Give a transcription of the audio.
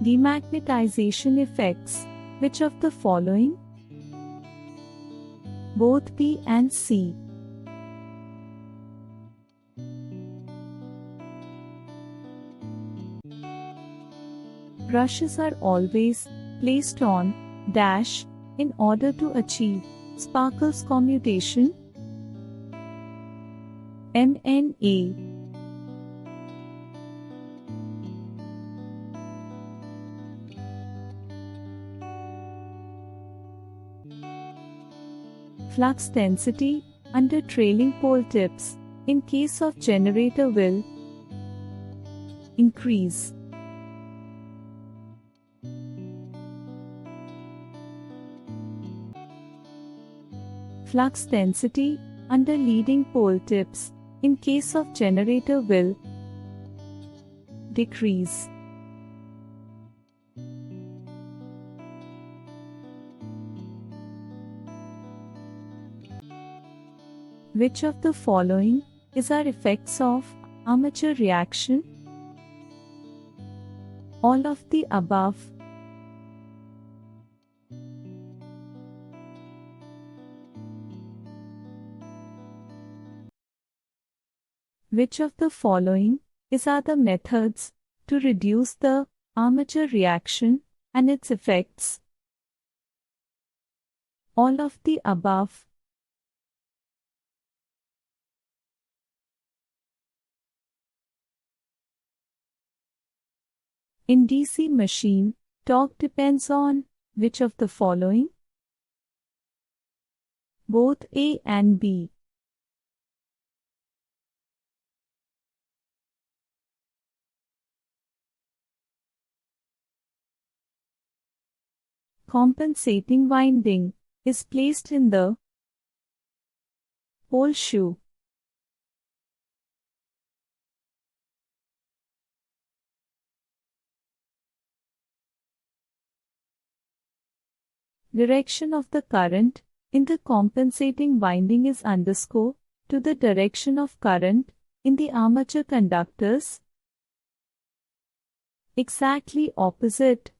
Demagnetization effects. Which of the following? Both B and C. Brushes are always placed on dash in order to achieve sparkles commutation. MNA. Flux density under trailing pole tips in case of generator will increase. Flux density under leading pole tips in case of generator will decrease. Which of the following are effects of armature reaction? All of the above. Which of the following are the methods to reduce the armature reaction and its effects? All of the above. In DC machine, torque depends on which of the following? Both A and B. Compensating winding is placed in the pole shoe. Direction of the current in the compensating winding is underscore to the direction of current in the armature conductors. Exactly opposite.